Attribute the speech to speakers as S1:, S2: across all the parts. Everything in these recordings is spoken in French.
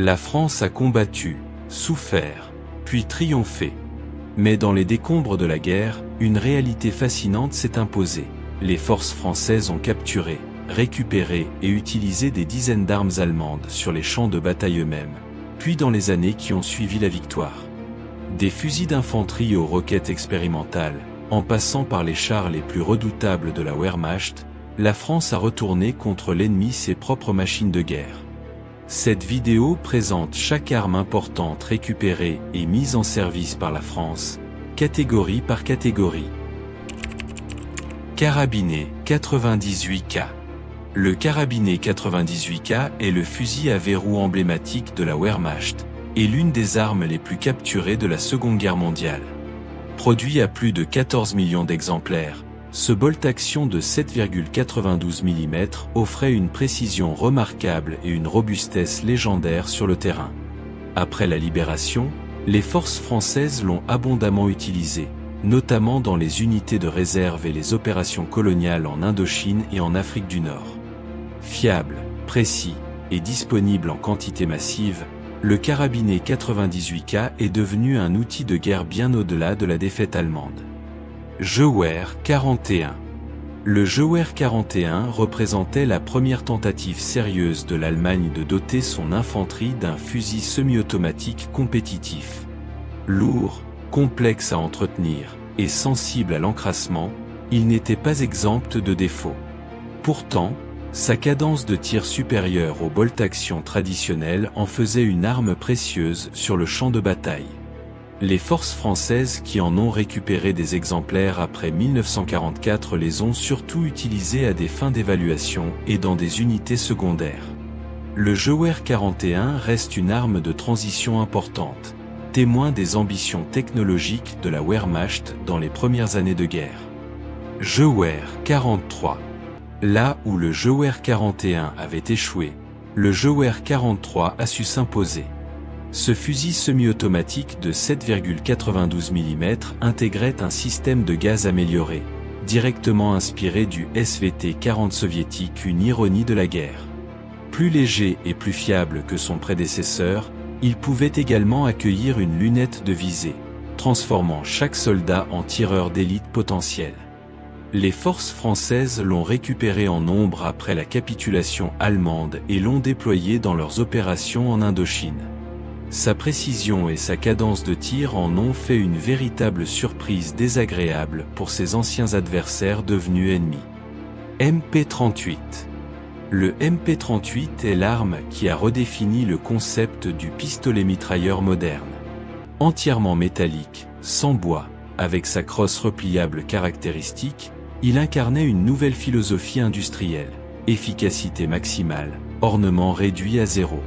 S1: La France a combattu, souffert, puis triomphé. Mais dans les décombres de la guerre, une réalité fascinante s'est imposée. Les forces françaises ont capturé, récupéré et utilisé des dizaines d'armes allemandes sur les champs de bataille eux-mêmes, puis dans les années qui ont suivi la victoire. Des fusils d'infanterie aux roquettes expérimentales, en passant par les chars les plus redoutables de la Wehrmacht, la France a retourné contre l'ennemi ses propres machines de guerre. Cette vidéo présente chaque arme importante récupérée et mise en service par la France, catégorie par catégorie. Carabinet 98K. Le carabinet 98K est le fusil à verrou emblématique de la Wehrmacht et l'une des armes les plus capturées de la Seconde Guerre mondiale. Produit à plus de 14 millions d'exemplaires, ce bolt-action de 7,92 mm offrait une précision remarquable et une robustesse légendaire sur le terrain. Après la libération, les forces françaises l'ont abondamment utilisé, notamment dans les unités de réserve et les opérations coloniales en Indochine et en Afrique du Nord. Fiable, précis et disponible en quantité massive, le carabinet 98K est devenu un outil de guerre bien au-delà de la défaite allemande. Gewehr 41. Le Gewehr 41 représentait la première tentative sérieuse de l'Allemagne de doter son infanterie d'un fusil semi-automatique compétitif. Lourd, complexe à entretenir et sensible à l'encrassement, il n'était pas exempt de défauts. Pourtant, sa cadence de tir supérieure au bolt-action traditionnel en faisait une arme précieuse sur le champ de bataille. Les forces françaises qui en ont récupéré des exemplaires après 1944 les ont surtout utilisés à des fins d'évaluation et dans des unités secondaires. Le Gewehr 41 reste une arme de transition importante, témoin des ambitions technologiques de la Wehrmacht dans les premières années de guerre. Gewehr 43. Là où le Gewehr 41 avait échoué, le Gewehr 43 a su s'imposer. Ce fusil semi-automatique de 7,92 mm intégrait un système de gaz amélioré, directement inspiré du SVT-40 soviétique, une ironie de la guerre. Plus léger et plus fiable que son prédécesseur, il pouvait également accueillir une lunette de visée, transformant chaque soldat en tireur d'élite potentiel. Les forces françaises l'ont récupéré en nombre après la capitulation allemande et l'ont déployé dans leurs opérations en Indochine. Sa précision et sa cadence de tir en ont fait une véritable surprise désagréable pour ses anciens adversaires devenus ennemis. MP38. Le MP38 est l'arme qui a redéfini le concept du pistolet mitrailleur moderne. Entièrement métallique, sans bois, avec sa crosse repliable caractéristique, il incarnait une nouvelle philosophie industrielle, efficacité maximale, ornement réduit à zéro.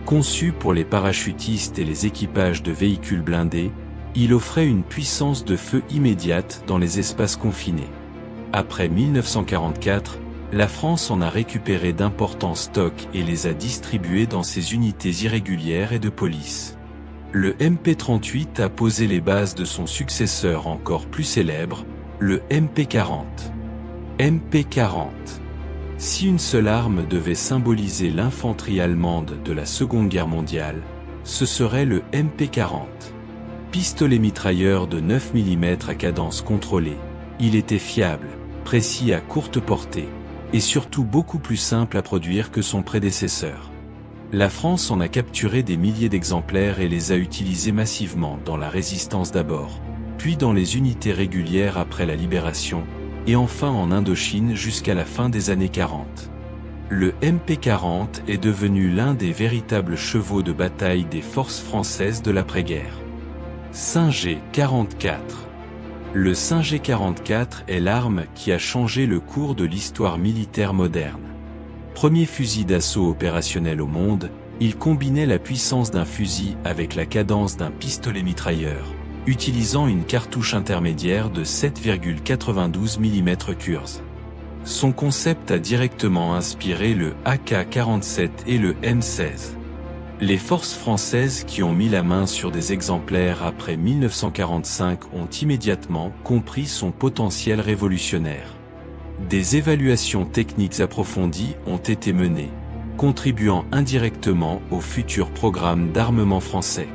S1: Conçu pour les parachutistes et les équipages de véhicules blindés, il offrait une puissance de feu immédiate dans les espaces confinés. Après 1944, la France en a récupéré d'importants stocks et les a distribués dans ses unités irrégulières et de police. Le MP38 a posé les bases de son successeur encore plus célèbre, le MP40. MP40. Si une seule arme devait symboliser l'infanterie allemande de la Seconde Guerre mondiale, ce serait le MP40. Pistolet mitrailleur de 9 mm à cadence contrôlée, il était fiable, précis à courte portée, et surtout beaucoup plus simple à produire que son prédécesseur. La France en a capturé des milliers d'exemplaires et les a utilisés massivement dans la résistance d'abord, puis dans les unités régulières après la libération, et enfin en Indochine jusqu'à la fin des années 40. Le MP40 est devenu l'un des véritables chevaux de bataille des forces françaises de l'après-guerre. Singer 44. Le Singer 44 est l'arme qui a changé le cours de l'histoire militaire moderne. Premier fusil d'assaut opérationnel au monde, il combinait la puissance d'un fusil avec la cadence d'un pistolet mitrailleur, utilisant une cartouche intermédiaire de 7,92 mm Kurz. Son concept a directement inspiré le AK-47 et le M16. Les forces françaises qui ont mis la main sur des exemplaires après 1945 ont immédiatement compris son potentiel révolutionnaire. Des évaluations techniques approfondies ont été menées, contribuant indirectement au futur programme d'armement français.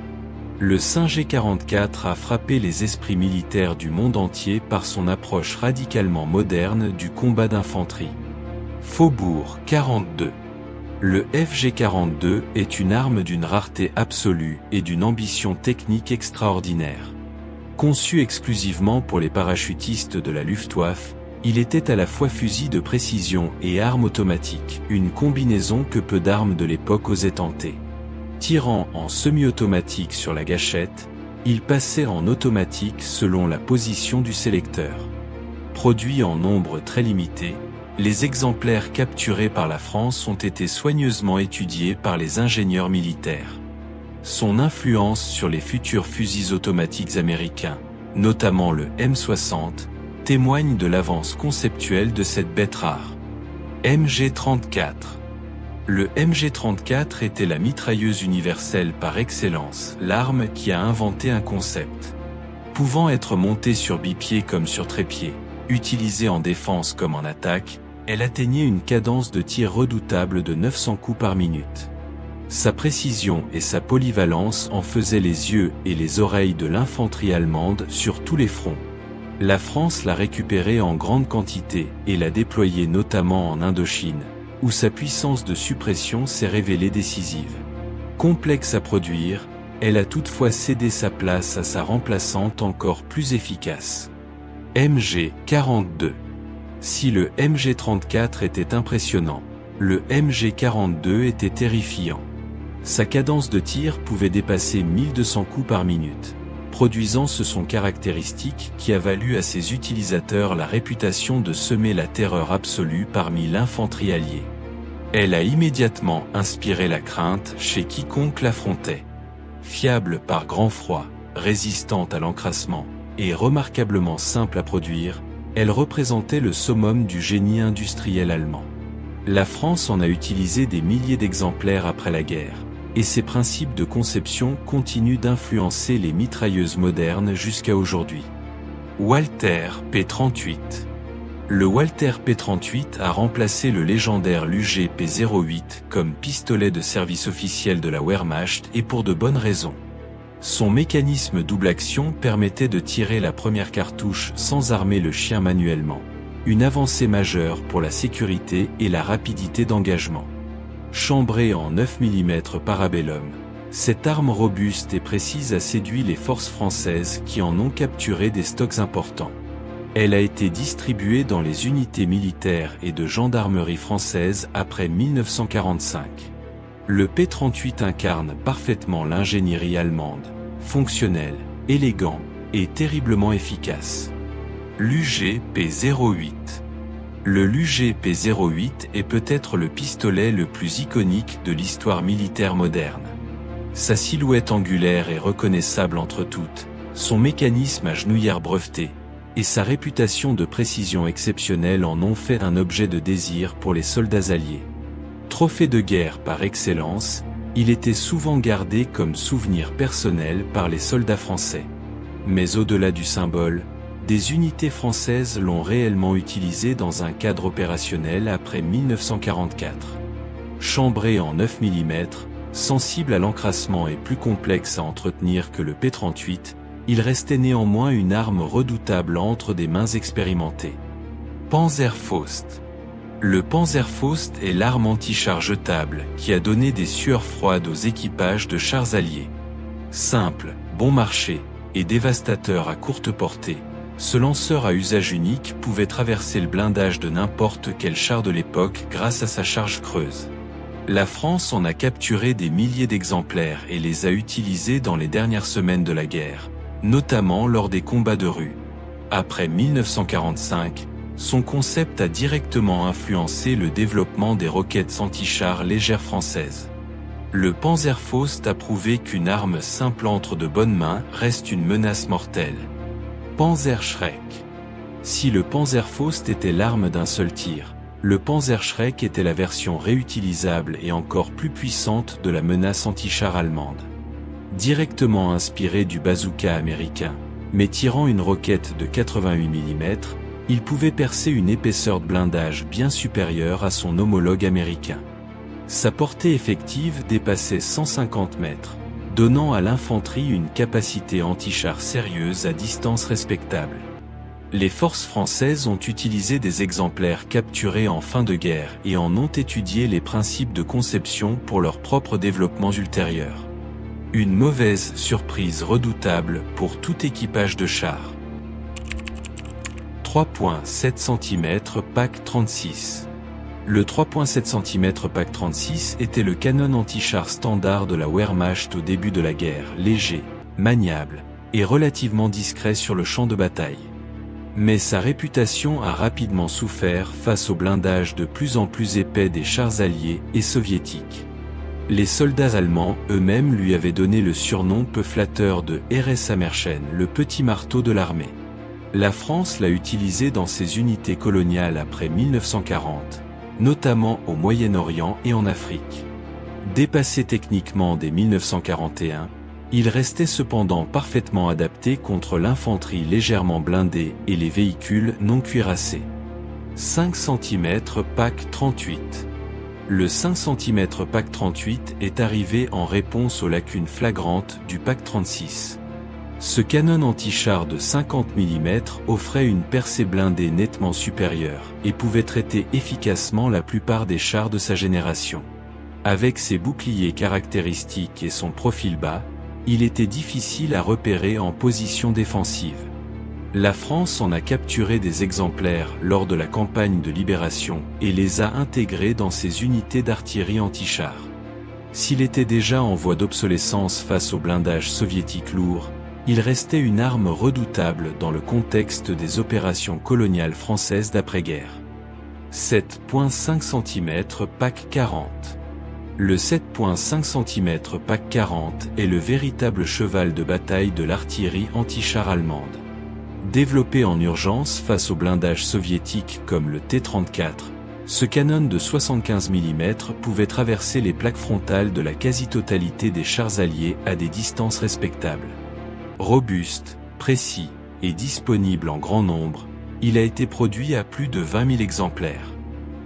S1: Le G44 a frappé les esprits militaires du monde entier par son approche radicalement moderne du combat d'infanterie. Faubourg 42. Le FG42 est une arme d'une rareté absolue et d'une ambition technique extraordinaire. Conçu exclusivement pour les parachutistes de la Luftwaffe, il était à la fois fusil de précision et arme automatique, une combinaison que peu d'armes de l'époque osaient tenter. Tirant en semi-automatique sur la gâchette, il passait en automatique selon la position du sélecteur. Produit en nombre très limité, les exemplaires capturés par la France ont été soigneusement étudiés par les ingénieurs militaires. Son influence sur les futurs fusils automatiques américains, notamment le M60, témoigne de l'avance conceptuelle de cette bête rare. MG34. Le MG34 était la mitrailleuse universelle par excellence, l'arme qui a inventé un concept. Pouvant être montée sur bipied comme sur trépied, utilisée en défense comme en attaque, elle atteignait une cadence de tir redoutable de 900 coups par minute. Sa précision et sa polyvalence en faisaient les yeux et les oreilles de l'infanterie allemande sur tous les fronts. La France l'a récupérée en grande quantité et l'a déployée notamment en Indochine, où sa puissance de suppression s'est révélée décisive. Complexe à produire, elle a toutefois cédé sa place à sa remplaçante encore plus efficace. MG42. Si le MG34 était impressionnant, le MG42 était terrifiant. Sa cadence de tir pouvait dépasser 1200 coups par minute, produisant ce son caractéristique qui a valu à ses utilisateurs la réputation de semer la terreur absolue parmi l'infanterie alliée. Elle a immédiatement inspiré la crainte chez quiconque l'affrontait. Fiable par grand froid, résistante à l'encrassement, et remarquablement simple à produire, elle représentait le summum du génie industriel allemand. La France en a utilisé des milliers d'exemplaires après la guerre, et ses principes de conception continuent d'influencer les mitrailleuses modernes jusqu'à aujourd'hui. Walther P38. Le Walther P38 a remplacé le légendaire Luger P08 comme pistolet de service officiel de la Wehrmacht et pour de bonnes raisons. Son mécanisme double action permettait de tirer la première cartouche sans armer le chien manuellement, une avancée majeure pour la sécurité et la rapidité d'engagement. Chambrée en 9 mm Parabellum, cette arme robuste et précise a séduit les forces françaises qui en ont capturé des stocks importants. Elle a été distribuée dans les unités militaires et de gendarmerie françaises après 1945. Le P38 incarne parfaitement l'ingénierie allemande, fonctionnel, élégant et terriblement efficace. Luger P08. Le Luger P08 est peut-être le pistolet le plus iconique de l'histoire militaire moderne. Sa silhouette angulaire est reconnaissable entre toutes, son mécanisme à genouillère breveté, et sa réputation de précision exceptionnelle en ont fait un objet de désir pour les soldats alliés. Trophée de guerre par excellence, il était souvent gardé comme souvenir personnel par les soldats français. Mais au-delà du symbole, des unités françaises l'ont réellement utilisé dans un cadre opérationnel après 1944. Chambré en 9 mm, sensible à l'encrassement et plus complexe à entretenir que le P38, il restait néanmoins une arme redoutable entre des mains expérimentées. Panzerfaust. Le Panzerfaust est l'arme anti-char jetable qui a donné des sueurs froides aux équipages de chars alliés. Simple, bon marché et dévastateur à courte portée, ce lanceur à usage unique pouvait traverser le blindage de n'importe quel char de l'époque grâce à sa charge creuse. La France en a capturé des milliers d'exemplaires et les a utilisés dans les dernières semaines de la guerre, notamment lors des combats de rue. Après 1945, son concept a directement influencé le développement des roquettes anti-chars légères françaises. Le Panzerfaust a prouvé qu'une arme simple entre de bonnes mains reste une menace mortelle. Panzerschreck. Si le Panzerfaust était l'arme d'un seul tir, le Panzerschreck était la version réutilisable et encore plus puissante de la menace anti-char allemande. Directement inspiré du bazooka américain, mais tirant une roquette de 88 mm, il pouvait percer une épaisseur de blindage bien supérieure à son homologue américain. Sa portée effective dépassait 150 mètres, donnant à l'infanterie une capacité anti-char sérieuse à distance respectable. Les forces françaises ont utilisé des exemplaires capturés en fin de guerre et en ont étudié les principes de conception pour leur propre développement ultérieur. Une mauvaise surprise redoutable pour tout équipage de chars. 3,7 cm PAC 36. Le 3,7 cm PAC 36 était le canon anti-char standard de la Wehrmacht au début de la guerre, léger, maniable et relativement discret sur le champ de bataille. Mais sa réputation a rapidement souffert face au blindage de plus en plus épais des chars alliés et soviétiques. Les soldats allemands eux-mêmes lui avaient donné le surnom peu flatteur de RS Hammerchen, le petit marteau de l'armée. La France l'a utilisé dans ses unités coloniales après 1940, notamment au Moyen-Orient et en Afrique. Dépassé techniquement dès 1941, il restait cependant parfaitement adapté contre l'infanterie légèrement blindée et les véhicules non cuirassés. 5 cm PAC 38. Le 5 cm PAC 38 est arrivé en réponse aux lacunes flagrantes du PAC 36. Ce canon anti-char de 50 mm offrait une percée blindée nettement supérieure et pouvait traiter efficacement la plupart des chars de sa génération. Avec ses boucliers caractéristiques et son profil bas, il était difficile à repérer en position défensive. La France en a capturé des exemplaires lors de la campagne de libération et les a intégrés dans ses unités d'artillerie anti-char. S'il était déjà en voie d'obsolescence face au blindage soviétique lourd, il restait une arme redoutable dans le contexte des opérations coloniales françaises d'après-guerre. 7,5 cm PAC 40. Le 7,5 cm PAC 40 est le véritable cheval de bataille de l'artillerie anti-char allemande. Développé en urgence face au blindage soviétique comme le T-34, ce canon de 75 mm pouvait traverser les plaques frontales de la quasi-totalité des chars alliés à des distances respectables. Robuste, précis et disponible en grand nombre, il a été produit à plus de 20 000 exemplaires.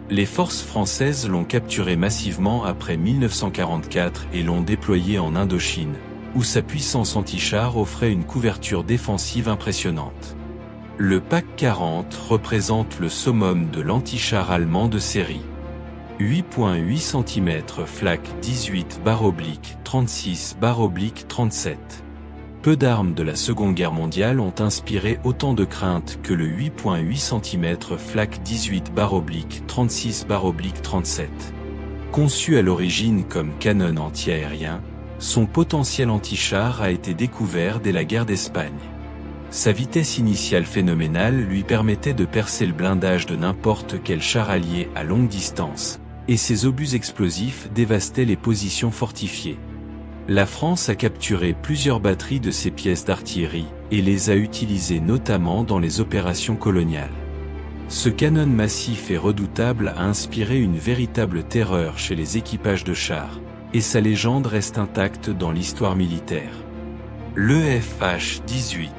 S1: Les forces françaises l'ont capturé massivement après 1944 et l'ont déployé en Indochine, où sa puissance anti-char offrait une couverture défensive impressionnante. Le PAC 40 représente le summum de l'anti-char allemand de série. 8,8 cm Flak 18/36/37. Peu d'armes de la Seconde Guerre mondiale ont inspiré autant de craintes que le 8,8 cm Flak 18/36/37. Conçu à l'origine comme canon anti-aérien, son potentiel anti-char a été découvert dès la guerre d'Espagne. Sa vitesse initiale phénoménale lui permettait de percer le blindage de n'importe quel char allié à longue distance, et ses obus explosifs dévastaient les positions fortifiées. La France a capturé plusieurs batteries de ces pièces d'artillerie et les a utilisées notamment dans les opérations coloniales. Ce canon massif et redoutable a inspiré une véritable terreur chez les équipages de chars, et sa légende reste intacte dans l'histoire militaire. L'EFH-18.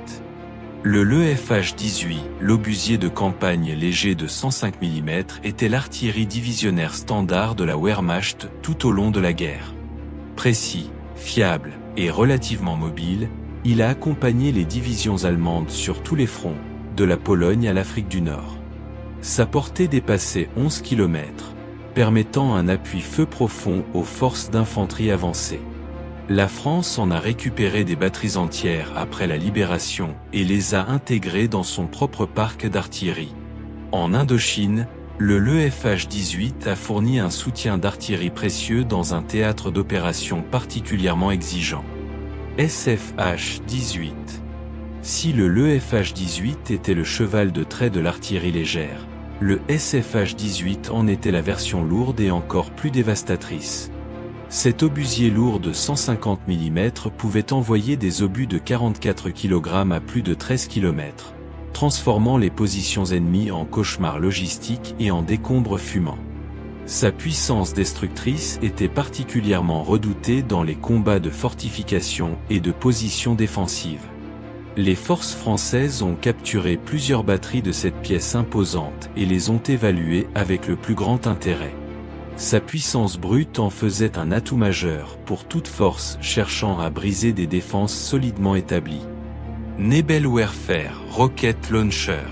S1: L'EFH-18, l'obusier de campagne léger de 105 mm, était l'artillerie divisionnaire standard de la Wehrmacht tout au long de la guerre. Précis, fiable et relativement mobile, il a accompagné les divisions allemandes sur tous les fronts, de la Pologne à l'Afrique du Nord. Sa portée dépassait 11 km, permettant un appui feu profond aux forces d'infanterie avancées. La France en a récupéré des batteries entières après la libération et les a intégrées dans son propre parc d'artillerie. En Indochine, l'EFH-18 a fourni un soutien d'artillerie précieux dans un théâtre d'opération particulièrement exigeant. SFH-18. Si l'EFH-18 était le cheval de trait de l'artillerie légère, le SFH-18 en était la version lourde et encore plus dévastatrice. Cet obusier lourd de 150 mm pouvait envoyer des obus de 44 kg à plus de 13 km, transformant les positions ennemies en cauchemars logistiques et en décombres fumants. Sa puissance destructrice était particulièrement redoutée dans les combats de fortification et de positions défensives. Les forces françaises ont capturé plusieurs batteries de cette pièce imposante et les ont évaluées avec le plus grand intérêt. Sa puissance brute en faisait un atout majeur pour toute force cherchant à briser des défenses solidement établies. Nebelwerfer Rocket Launcher.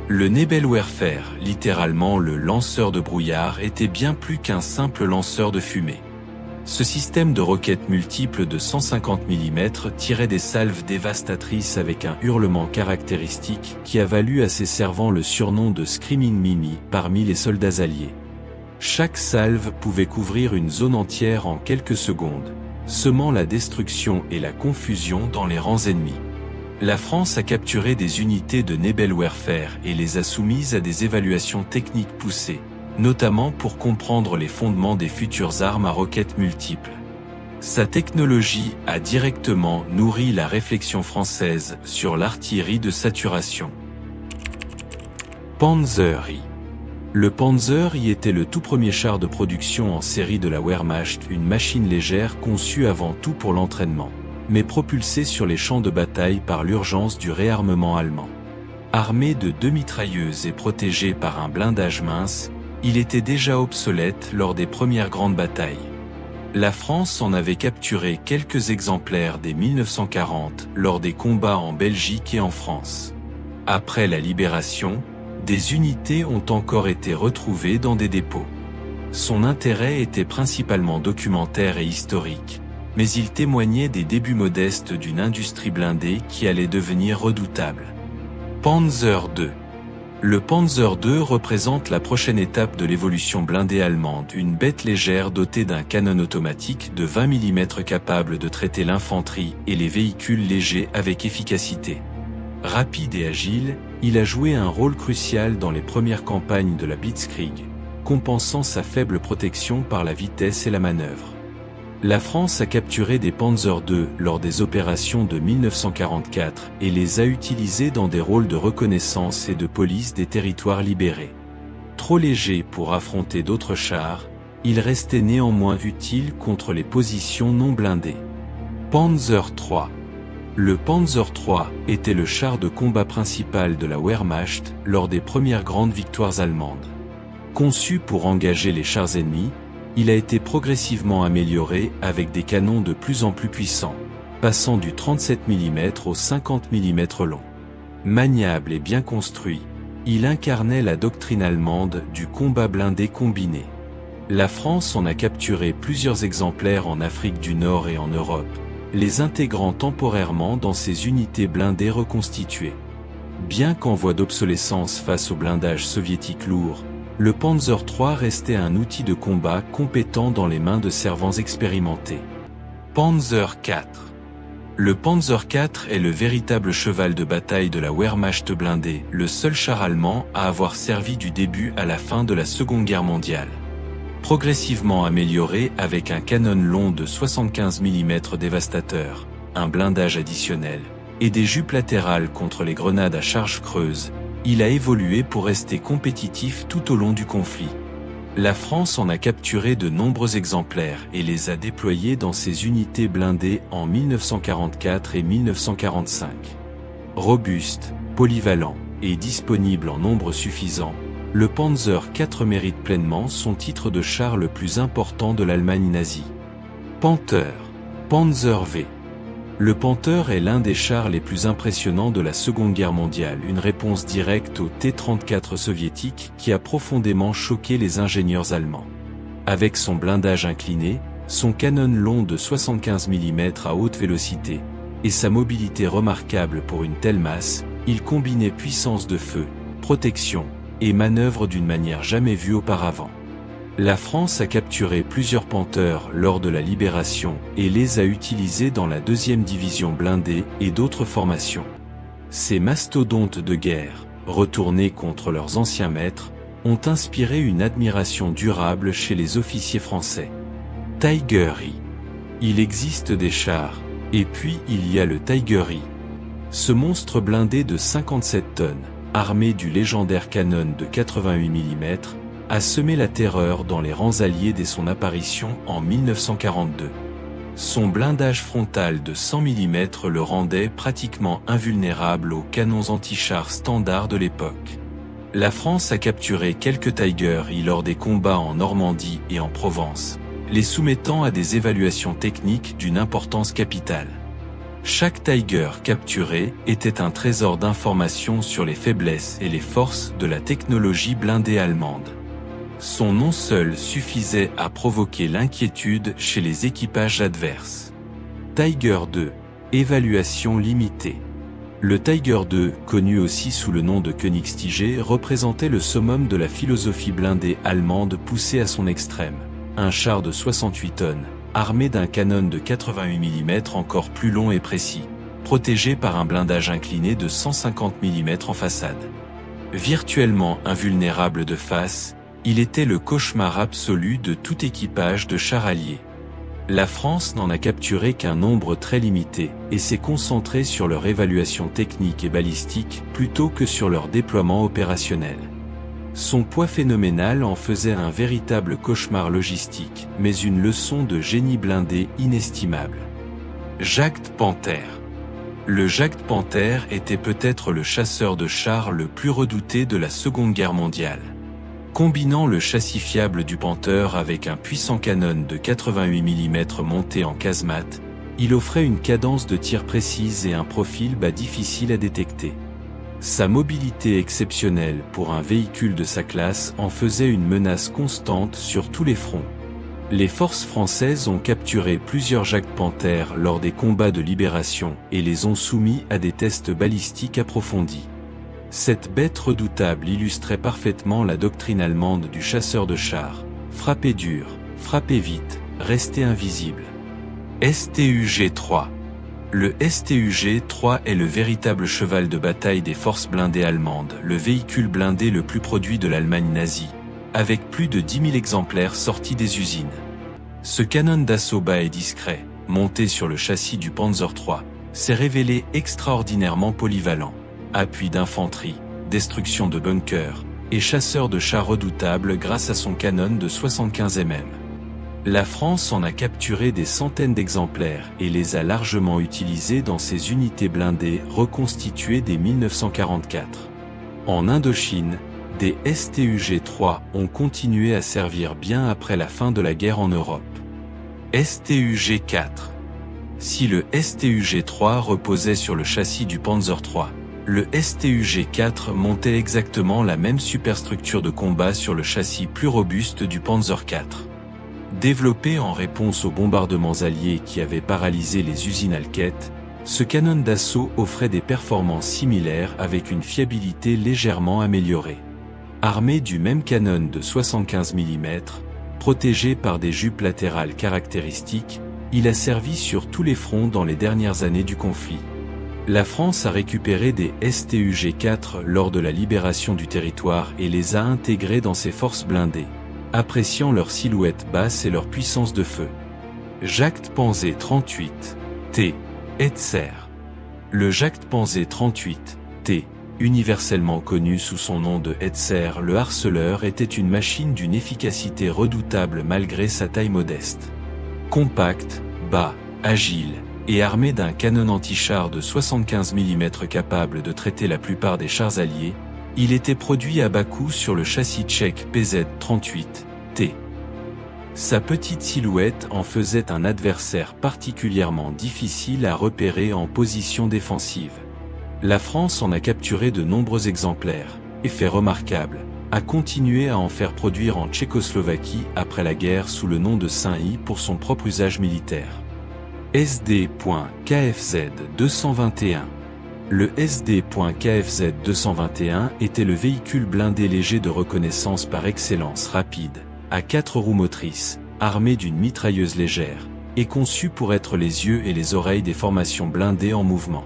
S1: Le Nebelwerfer, littéralement le lanceur de brouillard, était bien plus qu'un simple lanceur de fumée. Ce système de roquettes multiples de 150 mm tirait des salves dévastatrices avec un hurlement caractéristique qui a valu à ses servants le surnom de Screaming Mimi parmi les soldats alliés. Chaque salve pouvait couvrir une zone entière en quelques secondes, semant la destruction et la confusion dans les rangs ennemis. La France a capturé des unités de Nebelwerfer et les a soumises à des évaluations techniques poussées, notamment pour comprendre les fondements des futures armes à roquettes multiples. Sa technologie a directement nourri la réflexion française sur l'artillerie de saturation. Panzer I. Le Panzer I était le tout premier char de production en série de la Wehrmacht, une machine légère conçue avant tout pour l'entraînement, mais propulsée sur les champs de bataille par l'urgence du réarmement allemand. Armé de 2 mitrailleuses et protégé par un blindage mince, il était déjà obsolète lors des premières grandes batailles. La France en avait capturé quelques exemplaires dès 1940 lors des combats en Belgique et en France. Après la libération, des unités ont encore été retrouvées dans des dépôts. Son intérêt était principalement documentaire et historique, mais il témoignait des débuts modestes d'une industrie blindée qui allait devenir redoutable. Panzer II. Le Panzer II représente la prochaine étape de l'évolution blindée allemande, une bête légère dotée d'un canon automatique de 20 mm capable de traiter l'infanterie et les véhicules légers avec efficacité. Rapide et agile, il a joué un rôle crucial dans les premières campagnes de la Blitzkrieg, compensant sa faible protection par la vitesse et la manœuvre. La France a capturé des Panzer II lors des opérations de 1944 et les a utilisés dans des rôles de reconnaissance et de police des territoires libérés. Trop léger pour affronter d'autres chars, il restait néanmoins utile contre les positions non blindées. Panzer III. Le Panzer III était le char de combat principal de la Wehrmacht lors des premières grandes victoires allemandes. Conçu pour engager les chars ennemis, il a été progressivement amélioré avec des canons de plus en plus puissants, passant du 37 mm au 50 mm long. Maniable et bien construit, il incarnait la doctrine allemande du combat blindé combiné. La France en a capturé plusieurs exemplaires en Afrique du Nord et en Europe, les intégrant temporairement dans ses unités blindées reconstituées. Bien qu'en voie d'obsolescence face au blindage soviétique lourd, le Panzer III restait un outil de combat compétent dans les mains de servants expérimentés. Panzer IV. Le Panzer IV est le véritable cheval de bataille de la Wehrmacht blindée, le seul char allemand à avoir servi du début à la fin de la Seconde Guerre mondiale. Progressivement amélioré avec un canon long de 75 mm dévastateur, un blindage additionnel, et des jupes latérales contre les grenades à charge creuse, il a évolué pour rester compétitif tout au long du conflit. La France en a capturé de nombreux exemplaires et les a déployés dans ses unités blindées en 1944 et 1945. Robuste, polyvalent et disponible en nombre suffisant, le Panzer IV mérite pleinement son titre de char le plus important de l'Allemagne nazie. Panther. Panzer V. Le Panther est l'un des chars les plus impressionnants de la Seconde Guerre mondiale, une réponse directe au T-34 soviétique qui a profondément choqué les ingénieurs allemands. Avec son blindage incliné, son canon long de 75 mm à haute vélocité, et sa mobilité remarquable pour une telle masse, il combinait puissance de feu, protection, et manœuvre d'une manière jamais vue auparavant. La France a capturé plusieurs Panthers lors de la libération et les a utilisés dans la 2e division blindée et d'autres formations. Ces mastodontes de guerre, retournés contre leurs anciens maîtres, ont inspiré une admiration durable chez les officiers français. Tiger I. Il existe des chars, et puis il y a le Tiger I. Ce monstre blindé de 57 tonnes, armé du légendaire canon de 88 mm, a semé la terreur dans les rangs alliés dès son apparition en 1942. Son blindage frontal de 100 mm le rendait pratiquement invulnérable aux canons anti-chars standards de l'époque. La France a capturé quelques Tiger I lors des combats en Normandie et en Provence, les soumettant à des évaluations techniques d'une importance capitale. Chaque Tiger capturé était un trésor d'informations sur les faiblesses et les forces de la technologie blindée allemande. Son nom seul suffisait à provoquer l'inquiétude chez les équipages adverses. Tiger II, évaluation limitée. Le Tiger II, connu aussi sous le nom de Königstige, représentait le summum de la philosophie blindée allemande poussée à son extrême. Un char de 68 tonnes, armé d'un canon de 88 mm encore plus long et précis, protégé par un blindage incliné de 150 mm en façade. Virtuellement invulnérable de face, il était le cauchemar absolu de tout équipage de chars alliés. La France n'en a capturé qu'un nombre très limité et s'est concentrée sur leur évaluation technique et balistique plutôt que sur leur déploiement opérationnel. Son poids phénoménal en faisait un véritable cauchemar logistique, mais une leçon de génie blindé inestimable. Jagd Panther. Le Jagd Panther était peut-être le chasseur de chars le plus redouté de la Seconde Guerre mondiale. Combinant le châssis fiable du Panther avec un puissant canon de 88 mm monté en casemate, il offrait une cadence de tir précise et un profil bas difficile à détecter. Sa mobilité exceptionnelle pour un véhicule de sa classe en faisait une menace constante sur tous les fronts. Les forces françaises ont capturé plusieurs Jagd Panther lors des combats de libération et les ont soumis à des tests balistiques approfondis. Cette bête redoutable illustrait parfaitement la doctrine allemande du chasseur de chars. Frappez dur, frappez vite, restez invisible. STUG-3. Le STUG-3 est le véritable cheval de bataille des forces blindées allemandes, le véhicule blindé le plus produit de l'Allemagne nazie, avec plus de 10 000 exemplaires sortis des usines. Ce canon d'assaut bas et discret, monté sur le châssis du Panzer III, s'est révélé extraordinairement polyvalent. Appui d'infanterie, destruction de bunkers, et chasseur de chars redoutable grâce à son canon de 75 mm. La France en a capturé des centaines d'exemplaires et les a largement utilisés dans ses unités blindées reconstituées dès 1944. En Indochine, des STUG-3 ont continué à servir bien après la fin de la guerre en Europe. STUG-4. Si le STUG-3 reposait sur le châssis du Panzer III, le STUG-4 montait exactement la même superstructure de combat sur le châssis plus robuste du Panzer IV. Développé en réponse aux bombardements alliés qui avaient paralysé les usines Alket, ce canon d'assaut offrait des performances similaires avec une fiabilité légèrement améliorée. Armé du même canon de 75 mm, protégé par des jupes latérales caractéristiques, il a servi sur tous les fronts dans les dernières années du conflit. La France a récupéré des STUG-4 lors de la libération du territoire et les a intégrés dans ses forces blindées, appréciant leur silhouette basse et leur puissance de feu. Jagd Panzer 38, T. Hetzer. Le Jagd Panzer 38, T. Universellement connu sous son nom de Hetzer, le harceleur était une machine d'une efficacité redoutable malgré sa taille modeste. Compact, bas, agile, et armé d'un canon anti-char de 75 mm capable de traiter la plupart des chars alliés, il était produit à bas coût sur le châssis tchèque PZ-38T. Sa petite silhouette en faisait un adversaire particulièrement difficile à repérer en position défensive. La France en a capturé de nombreux exemplaires, et fait remarquable, a continué à en faire produire en Tchécoslovaquie après la guerre sous le nom de Saint-I pour son propre usage militaire. SD.KFZ 221. Le SD.KFZ 221 était le véhicule blindé léger de reconnaissance par excellence rapide, à 4 roues motrices, armé d'une mitrailleuse légère, et conçu pour être les yeux et les oreilles des formations blindées en mouvement.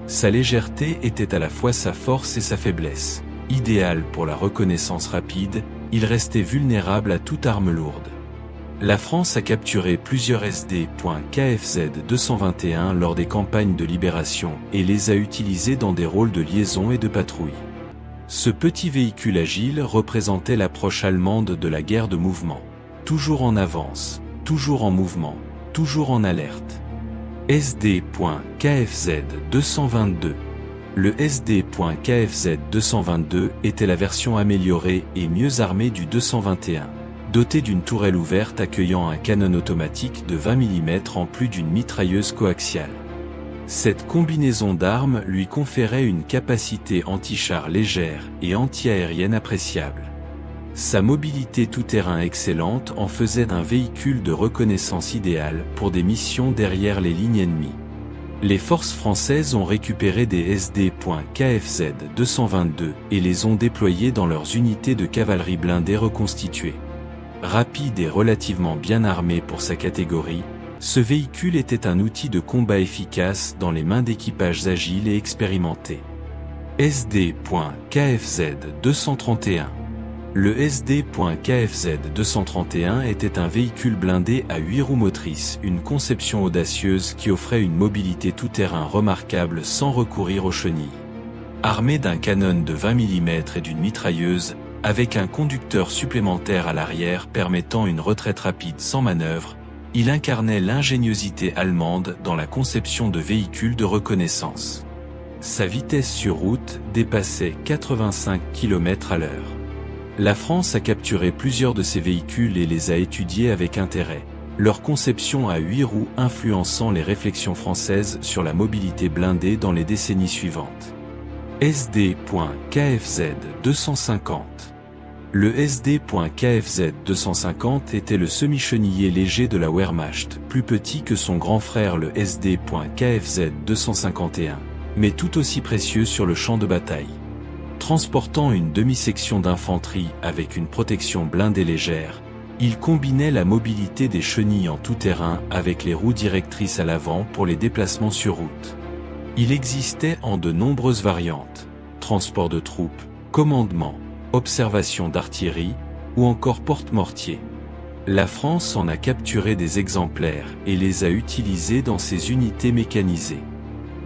S1: Sa légèreté était à la fois sa force et sa faiblesse. Idéal pour la reconnaissance rapide, il restait vulnérable à toute arme lourde. La France a capturé plusieurs SD.KFZ 221 lors des campagnes de libération et les a utilisés dans des rôles de liaison et de patrouille. Ce petit véhicule agile représentait l'approche allemande de la guerre de mouvement. Toujours en avance, toujours en mouvement, toujours en alerte. SD.KFZ 222.
S2: Le SD.KFZ 222 était la version améliorée et mieux armée du 221, doté d'une tourelle ouverte accueillant un canon automatique de 20 mm en plus d'une mitrailleuse coaxiale. Cette combinaison d'armes lui conférait une capacité anti-char légère et anti-aérienne appréciable. Sa mobilité tout-terrain excellente en faisait un véhicule de reconnaissance idéal pour des missions derrière les lignes ennemies. Les forces françaises ont récupéré des SD.KFZ 222 et les ont déployés dans leurs unités de cavalerie blindée reconstituées. Rapide et relativement bien armé pour sa catégorie, ce véhicule était un outil de combat efficace dans les mains d'équipages agiles et expérimentés. SD.KFZ 231. Le SD.KFZ 231 était un véhicule blindé à 8 roues motrices, une conception audacieuse qui offrait une mobilité tout-terrain remarquable sans recourir aux chenilles. Armé d'un canon de 20 mm et d'une mitrailleuse, avec un conducteur supplémentaire à l'arrière permettant une retraite rapide sans manœuvre, il incarnait l'ingéniosité allemande dans la conception de véhicules de reconnaissance. Sa vitesse sur route dépassait 85 km/h. La France a capturé plusieurs de ces véhicules et les a étudiés avec intérêt, leur conception à 8 roues influençant les réflexions françaises sur la mobilité blindée dans les décennies suivantes. SD.KFZ 250. Le SD.KFZ 250 était le semi-chenillé léger de la Wehrmacht, plus petit que son grand frère le SD.KFZ 251, mais tout aussi précieux sur le champ de bataille. Transportant une demi-section d'infanterie avec une protection blindée légère, il combinait la mobilité des chenilles en tout-terrain avec les roues directrices à l'avant pour les déplacements sur route. Il existait en de nombreuses variantes: transport de troupes, commandement, observation d'artillerie ou encore porte-mortier. La France en a capturé des exemplaires et les a utilisés dans ses unités mécanisées.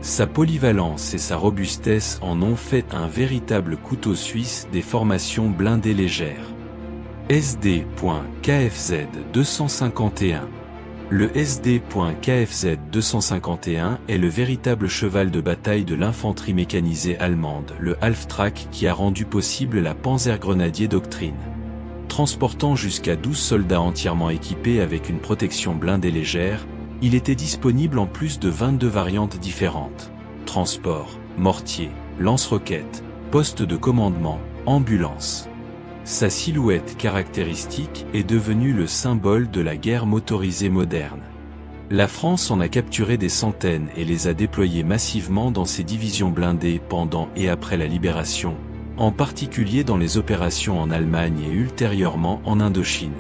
S2: Sa polyvalence et sa robustesse en ont fait un véritable couteau suisse des formations blindées légères. SD.KFZ 251. Le SD.KFZ 251 est le véritable cheval de bataille de l'infanterie mécanisée allemande, le Halftrack, qui a rendu possible la Panzergrenadier Doctrine. Transportant jusqu'à 12 soldats entièrement équipés avec une protection blindée légère, il était disponible en plus de 22 variantes différentes: transport, mortier, lance-roquettes, poste de commandement, ambulance. Sa silhouette caractéristique est devenue le symbole de la guerre motorisée moderne. La France en a capturé des centaines et les a déployées massivement dans ses divisions blindées pendant et après la libération, en particulier dans les opérations en Allemagne et ultérieurement en Indochine.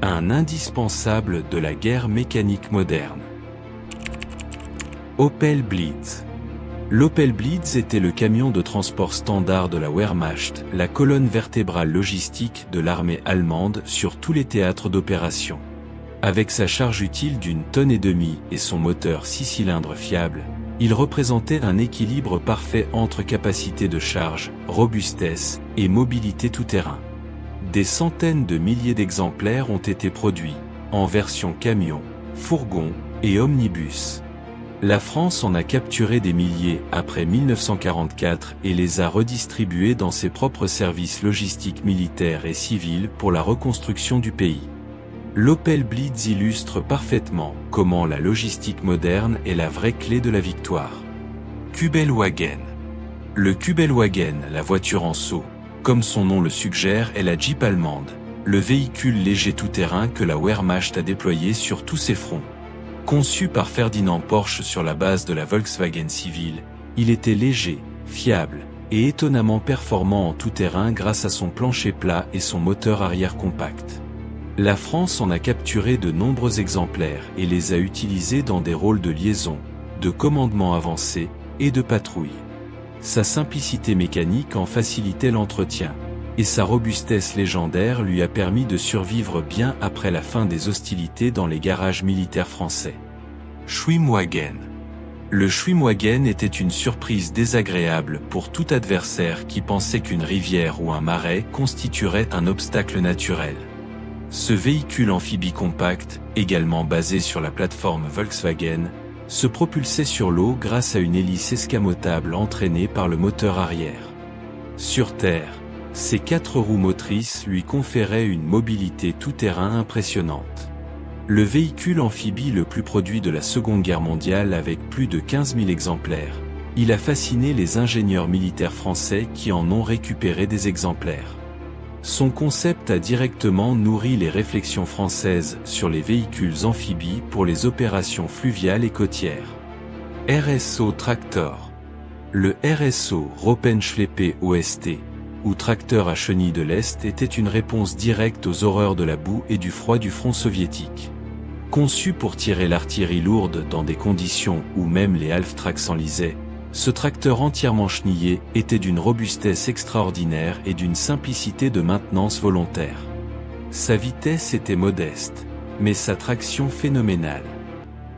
S2: Un indispensable de la guerre mécanique moderne. Opel Blitz. L'Opel Blitz était le camion de transport standard de la Wehrmacht, la colonne vertébrale logistique de l'armée allemande sur tous les théâtres d'opération. Avec sa charge utile d'1,5 tonnes et son moteur 6 cylindres fiable, il représentait un équilibre parfait entre capacité de charge, robustesse et mobilité tout-terrain. Des centaines de milliers d'exemplaires ont été produits, en version camion, fourgon et omnibus. La France en a capturé des milliers après 1944 et les a redistribués dans ses propres services logistiques militaires et civils pour la reconstruction du pays. L'Opel Blitz illustre parfaitement comment la logistique moderne est la vraie clé de la victoire. Kübelwagen. Le Kübelwagen, la voiture en seau, comme son nom le suggère, est la Jeep allemande, le véhicule léger tout-terrain que la Wehrmacht a déployé sur tous ses fronts. Conçu par Ferdinand Porsche sur la base de la Volkswagen civile, il était léger, fiable et étonnamment performant en tout-terrain grâce à son plancher plat et son moteur arrière compact. La France en a capturé de nombreux exemplaires et les a utilisés dans des rôles de liaison, de commandement avancé et de patrouille. Sa simplicité mécanique en facilitait l'entretien, et sa robustesse légendaire lui a permis de survivre bien après la fin des hostilités dans les garages militaires français. Schwimmwagen. Le Schwimmwagen était une surprise désagréable pour tout adversaire qui pensait qu'une rivière ou un marais constituerait un obstacle naturel. Ce véhicule amphibie compact, également basé sur la plateforme Volkswagen, se propulsait sur l'eau grâce à une hélice escamotable entraînée par le moteur arrière. Sur terre, ses 4 roues motrices lui conféraient une mobilité tout-terrain impressionnante. Le véhicule amphibie le plus produit de la Seconde Guerre mondiale avec plus de 15 000 exemplaires, il a fasciné les ingénieurs militaires français qui en ont récupéré des exemplaires. Son concept a directement nourri les réflexions françaises sur les véhicules amphibies pour les opérations fluviales et côtières. RSO Tractor. Le RSO Ropenschleppe OST, ou tracteur à chenilles de l'Est, était une réponse directe aux horreurs de la boue et du froid du front soviétique. Conçu pour tirer l'artillerie lourde dans des conditions où même les half-tracks s'enlisaient, ce tracteur entièrement chenillé était d'une robustesse extraordinaire et d'une simplicité de maintenance volontaire. Sa vitesse était modeste, mais sa traction phénoménale.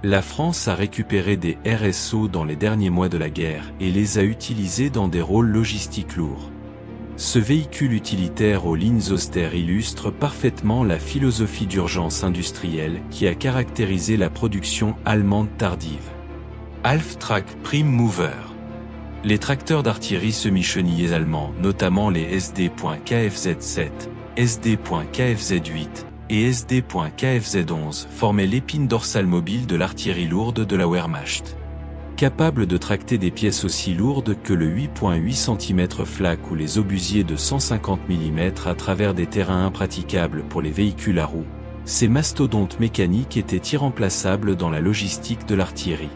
S2: La France a récupéré des RSO dans les derniers mois de la guerre et les a utilisés dans des rôles logistiques lourds. Ce véhicule utilitaire aux lignes austères illustre parfaitement la philosophie d'urgence industrielle qui a caractérisé la production allemande tardive. Half-track Prime Mover. Les tracteurs d'artillerie semi-chenillés allemands, notamment les SD.KFZ7, SD.KFZ8 et SD.KFZ11, formaient l'épine dorsale mobile de l'artillerie lourde de la Wehrmacht. Capable de tracter des pièces aussi lourdes que le 8.8 cm flak ou les obusiers de 150 mm à travers des terrains impraticables pour les véhicules à roues, ces mastodontes mécaniques étaient irremplaçables dans la logistique de l'artillerie.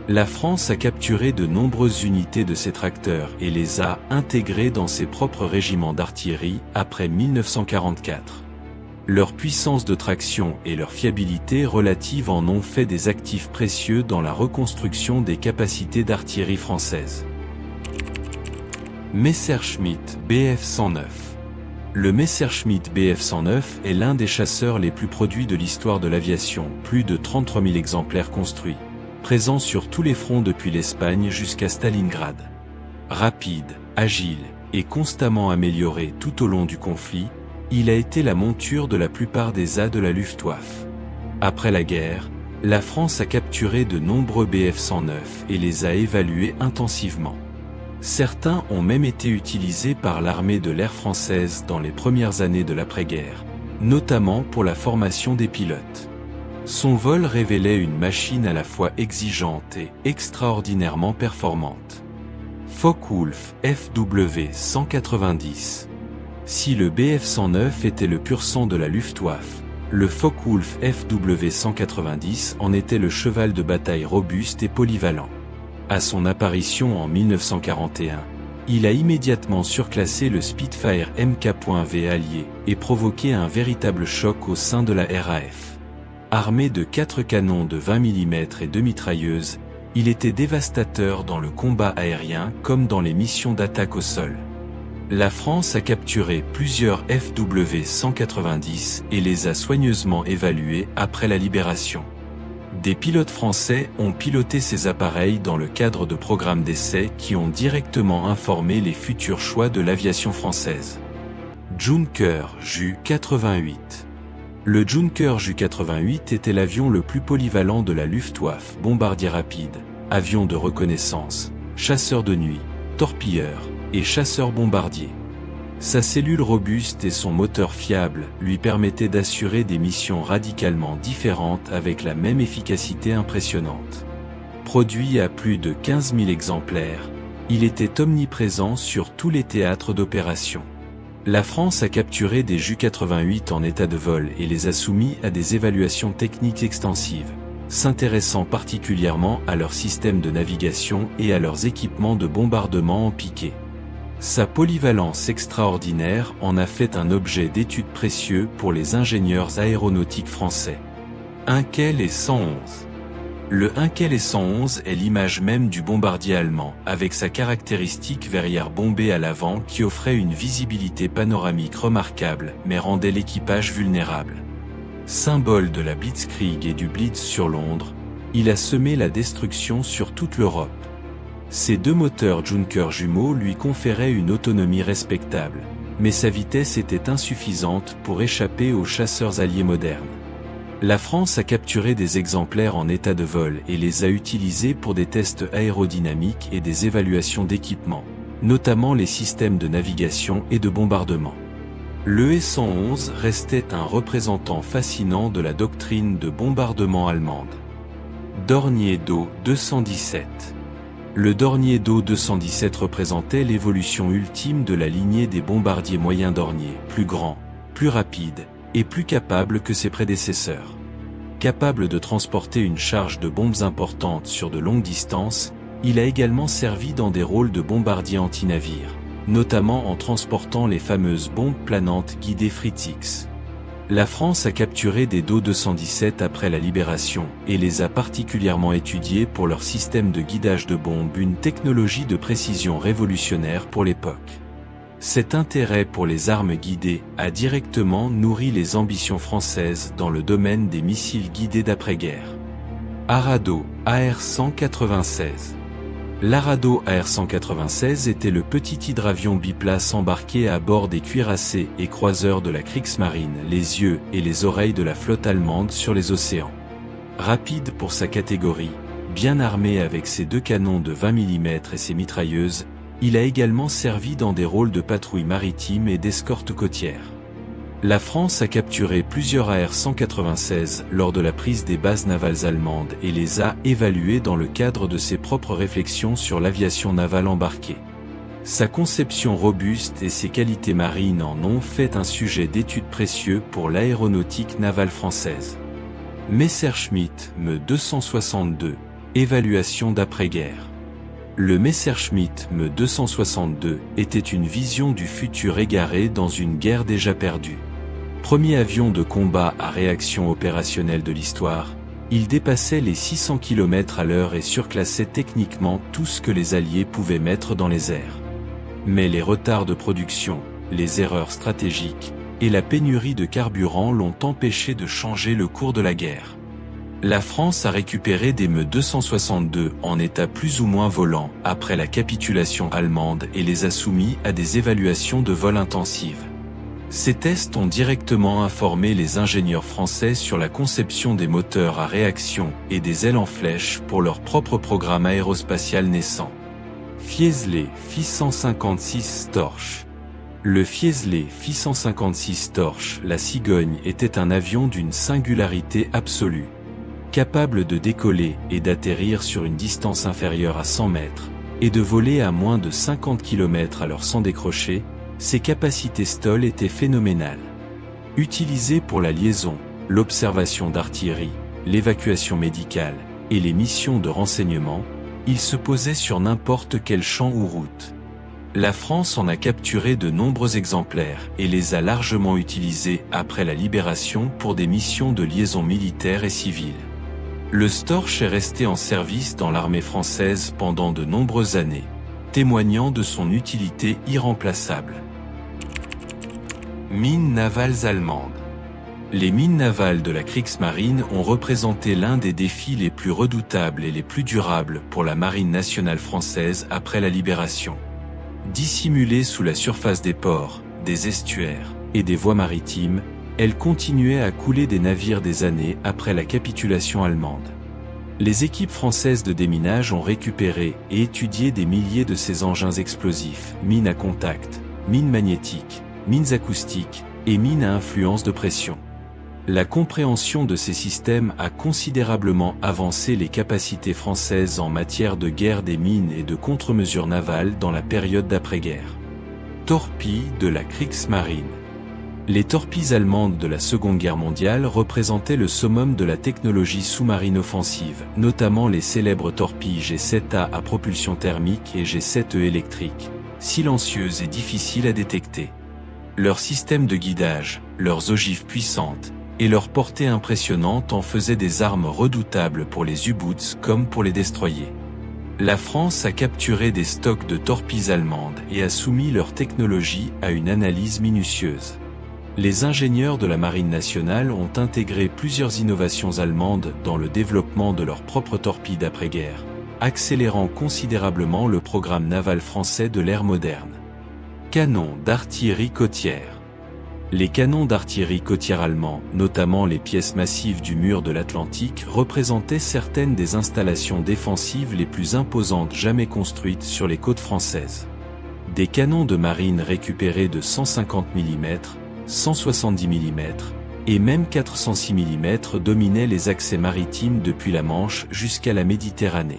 S2: La France a capturé de nombreuses unités de ces tracteurs et les a intégrés dans ses propres régiments d'artillerie après 1944. Leur puissance de traction et leur fiabilité relative en ont fait des actifs précieux dans la reconstruction des capacités d'artillerie françaises. Messerschmitt Bf-109. Le Messerschmitt Bf-109 est l'un des chasseurs les plus produits de l'histoire de l'aviation, plus de 33 000 exemplaires construits. Présent sur tous les fronts depuis l'Espagne jusqu'à Stalingrad. Rapide, agile et constamment amélioré tout au long du conflit, il a été la monture de la plupart des A de la Luftwaffe. Après la guerre, la France a capturé de nombreux Bf-109 et les a évalués intensivement. Certains ont même été utilisés par l'armée de l'air française dans les premières années de l'après-guerre, notamment pour la formation des pilotes. Son vol révélait une machine à la fois exigeante et extraordinairement performante. Focke-Wulf FW-190. Si le Bf-109 était le pur sang de la Luftwaffe, le Focke-Wulf FW-190 en était le cheval de bataille robuste et polyvalent. À son apparition en 1941, il a immédiatement surclassé le Spitfire Mk.V allié et provoqué un véritable choc au sein de la RAF. Armé de 4 canons de 20 mm et 2 mitrailleuses, il était dévastateur dans le combat aérien comme dans les missions d'attaque au sol. La France a capturé plusieurs FW-190 et les a soigneusement évalués après la libération. Des pilotes français ont piloté ces appareils dans le cadre de programmes d'essai qui ont directement informé les futurs choix de l'aviation française. Junker Ju-88. Le Junker Ju-88 était l'avion le plus polyvalent de la Luftwaffe, bombardier rapide, avion de reconnaissance, chasseur de nuit, torpilleur et chasseur bombardier. Sa cellule robuste et son moteur fiable lui permettaient d'assurer des missions radicalement différentes avec la même efficacité impressionnante. Produit à plus de 15 000 exemplaires, il était omniprésent sur tous les théâtres d'opération. La France a capturé des Ju-88 en état de vol et les a soumis à des évaluations techniques extensives, s'intéressant particulièrement à leur système de navigation et à leurs équipements de bombardement en piqué. Sa polyvalence extraordinaire en a fait un objet d'étude précieux pour les ingénieurs aéronautiques français. Heinkel et 111. Le Heinkel et 111 est l'image même du bombardier allemand, avec sa caractéristique verrière bombée à l'avant qui offrait une visibilité panoramique remarquable mais rendait l'équipage vulnérable. Symbole de la Blitzkrieg et du Blitz sur Londres, il a semé la destruction sur toute l'Europe. Ces 2 moteurs Junker jumeaux lui conféraient une autonomie respectable, mais sa vitesse était insuffisante pour échapper aux chasseurs alliés modernes. La France a capturé des exemplaires en état de vol et les a utilisés pour des tests aérodynamiques et des évaluations d'équipements, notamment les systèmes de navigation et de bombardement. Le E-111 restait un représentant fascinant de la doctrine de bombardement allemande. Dornier d'eau 217. Le Dornier d'eau 217 représentait l'évolution ultime de la lignée des bombardiers moyens Dornier, plus grands, plus rapides et plus capables que ses prédécesseurs. Capable de transporter une charge de bombes importante sur de longues distances, il a également servi dans des rôles de bombardier anti-navire, notamment en transportant les fameuses bombes planantes guidées Fritz X. La France a capturé des Do 217 après la libération et les a particulièrement étudiés pour leur système de guidage de bombes, une technologie de précision révolutionnaire pour l'époque. Cet intérêt pour les armes guidées a directement nourri les ambitions françaises dans le domaine des missiles guidés d'après-guerre. Arado AR-196. L'Arado AR-196 était le petit hydravion biplace embarqué à bord des cuirassés et croiseurs de la Kriegsmarine, les yeux et les oreilles de la flotte allemande sur les océans. Rapide pour sa catégorie, bien armé avec ses 2 canons de 20 mm et ses mitrailleuses, il a également servi dans des rôles de patrouille maritime et d'escorte côtière. La France a capturé plusieurs AR-196 lors de la prise des bases navales allemandes et les a évalués dans le cadre de ses propres réflexions sur l'aviation navale embarquée. Sa conception robuste et ses qualités marines en ont fait un sujet d'étude précieux pour l'aéronautique navale française. Messerschmitt Me 262, évaluation d'après-guerre. Le Messerschmitt Me 262 était une vision du futur égaré dans une guerre déjà perdue. Premier avion de combat à réaction opérationnelle de l'histoire, il dépassait les 600 km/h et surclassait techniquement tout ce que les Alliés pouvaient mettre dans les airs. Mais les retards de production, les erreurs stratégiques et la pénurie de carburant l'ont empêché de changer le cours de la guerre. La France a récupéré des Me 262 en état plus ou moins volant après la capitulation allemande et les a soumis à des évaluations de vol intensives. Ces tests ont directement informé les ingénieurs français sur la conception des moteurs à réaction et des ailes en flèche pour leur propre programme aérospatial naissant. Fiesole Fi-156 Storch. Le Fiesole Fi-156 Storch, la cigogne, était un avion d'une singularité absolue. Capable de décoller et d'atterrir sur une distance inférieure à 100 mètres, et de voler à moins de 50 km/h sans décrocher, ses capacités STOL étaient phénoménales. Utilisé pour la liaison, l'observation d'artillerie, l'évacuation médicale et les missions de renseignement, il se posait sur n'importe quel champ ou route. La France en a capturé de nombreux exemplaires et les a largement utilisés après la libération pour des missions de liaison militaire et civile. Le Storch est resté en service dans l'armée française pendant de nombreuses années, témoignant de son utilité irremplaçable. Mines navales allemandes. Les mines navales de la Kriegsmarine ont représenté l'un des défis les plus redoutables et les plus durables pour la marine nationale française après la libération. Dissimulées sous la surface des ports, des estuaires et des voies maritimes, elles continuaient à couler des navires des années après la capitulation allemande. Les équipes françaises de déminage ont récupéré et étudié des milliers de ces engins explosifs, mines à contact, mines magnétiques, mines acoustiques et mines à influence de pression. La compréhension de ces systèmes a considérablement avancé les capacités françaises en matière de guerre des mines et de contre-mesures navales dans la période d'après-guerre. Torpilles de la Kriegsmarine. Les torpilles allemandes de la Seconde Guerre mondiale représentaient le summum de la technologie sous-marine offensive, notamment les célèbres torpilles G7A à propulsion thermique et G7E électrique, silencieuses et difficiles à détecter. Leur système de guidage, leurs ogives puissantes et leur portée impressionnante en faisaient des armes redoutables pour les U-boots comme pour les destroyers. La France a capturé des stocks de torpilles allemandes et a soumis leur technologie à une analyse minutieuse. Les ingénieurs de la Marine nationale ont intégré plusieurs innovations allemandes dans le développement de leurs propres torpilles d'après-guerre, accélérant considérablement le programme naval français de l'ère moderne. Canon d'artillerie côtière. Les canons d'artillerie côtière allemands, notamment les pièces massives du mur de l'Atlantique, représentaient certaines des installations défensives les plus imposantes jamais construites sur les côtes françaises. Des canons de marine récupérés de 150 mm, 170 mm et même 406 mm dominaient les accès maritimes depuis la Manche jusqu'à la Méditerranée.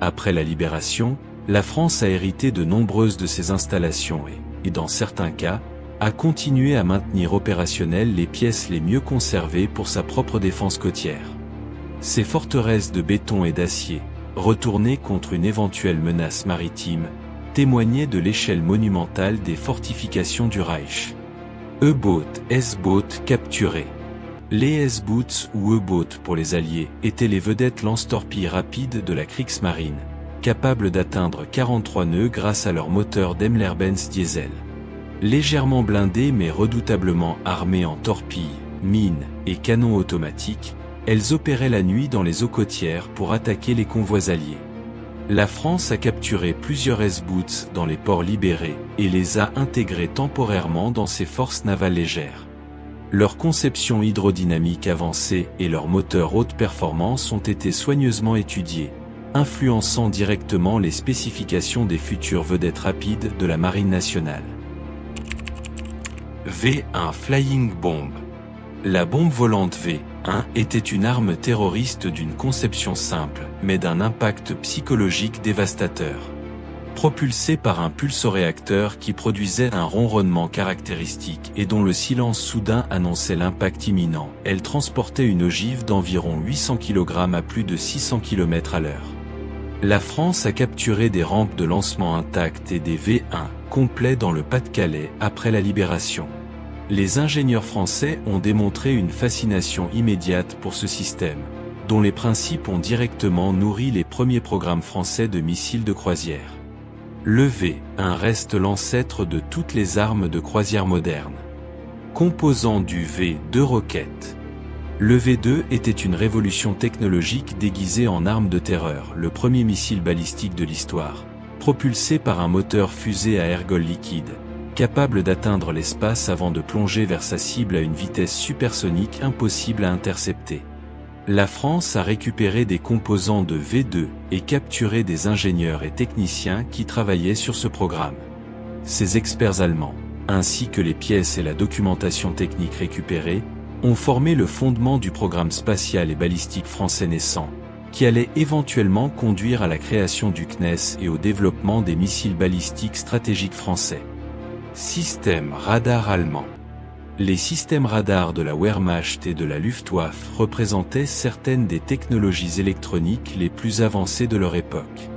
S2: Après la Libération, la France a hérité de nombreuses de ces installations et dans certains cas, a continué à maintenir opérationnelles les pièces les mieux conservées pour sa propre défense côtière. Ces forteresses de béton et d'acier, retournées contre une éventuelle menace maritime, témoignaient de l'échelle monumentale des fortifications du Reich. U-boat, S-boat capturés. Les S-boots ou U-boats pour les Alliés étaient les vedettes lance-torpilles rapides de la Kriegsmarine, capables d'atteindre 43 nœuds grâce à leur moteur Daimler-Benz diesel. Légèrement blindées mais redoutablement armées en torpilles, mines et canons automatiques, elles opéraient la nuit dans les eaux côtières pour attaquer les convois alliés. La France a capturé plusieurs S-boots dans les ports libérés et les a intégrés temporairement dans ses forces navales légères. Leur conception hydrodynamique avancée et leurs moteurs haute performance ont été soigneusement étudiés, influençant directement les spécifications des futures vedettes rapides de la Marine nationale. V1 Flying Bomb. La bombe volante V1 était une arme terroriste d'une conception simple, mais d'un impact psychologique dévastateur. Propulsée par un pulsoréacteur qui produisait un ronronnement caractéristique et dont le silence soudain annonçait l'impact imminent, elle transportait une ogive d'environ 800 kg à plus de 600 km/h. La France a capturé des rampes de lancement intactes et des V1 complets dans le Pas-de-Calais après la Libération. Les ingénieurs français ont démontré une fascination immédiate pour ce système, dont les principes ont directement nourri les premiers programmes français de missiles de croisière. Le V1 reste l'ancêtre de toutes les armes de croisière modernes. Composant du V2 roquette. Le V2 était une révolution technologique déguisée en arme de terreur, le premier missile balistique de l'histoire, propulsé par un moteur fusée à ergol liquide, capable d'atteindre l'espace avant de plonger vers sa cible à une vitesse supersonique impossible à intercepter. La France a récupéré des composants de V2 et capturé des ingénieurs et techniciens qui travaillaient sur ce programme. Ces experts allemands, ainsi que les pièces et la documentation technique récupérée, ont formé le fondement du programme spatial et balistique français naissant, qui allait éventuellement conduire à la création du CNES et au développement des missiles balistiques stratégiques français. Système radar allemand. Les systèmes radars de la Wehrmacht et de la Luftwaffe représentaient certaines des technologies électroniques les plus avancées de leur époque.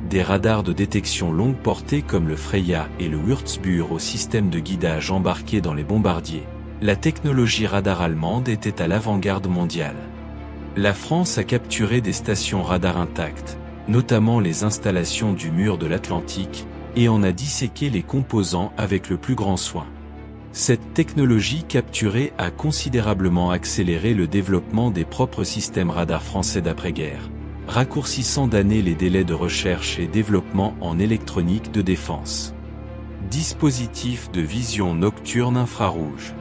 S2: Des radars de détection longue portée comme le Freya et le Würzburg au système de guidage embarqué dans les bombardiers, la technologie radar allemande était à l'avant-garde mondiale. La France a capturé des stations radar intactes, notamment les installations du mur de l'Atlantique, et en a disséqué les composants avec le plus grand soin. Cette technologie capturée a considérablement accéléré le développement des propres systèmes radars français d'après-guerre, raccourcissant d'années les délais de recherche et développement en électronique de défense. Dispositifs de vision nocturne infrarouge.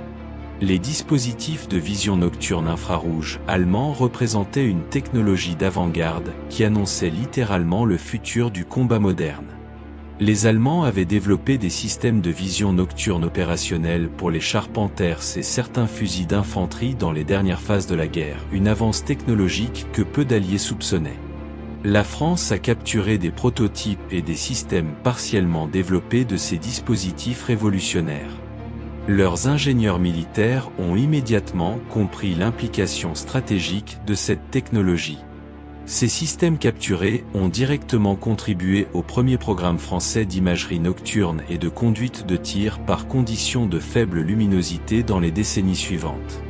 S2: Les dispositifs de vision nocturne infrarouge allemands représentaient une technologie d'avant-garde qui annonçait littéralement le futur du combat moderne. Les Allemands avaient développé des systèmes de vision nocturne opérationnels pour les chars Panthers et certains fusils d'infanterie dans les dernières phases de la guerre, une avance technologique que peu d'alliés soupçonnaient. La France a capturé des prototypes et des systèmes partiellement développés de ces dispositifs révolutionnaires. Leurs ingénieurs militaires ont immédiatement compris l'implication stratégique de cette technologie. Ces systèmes capturés ont directement contribué au premier programme français d'imagerie nocturne et de conduite de tir par conditions de faible luminosité dans les décennies suivantes.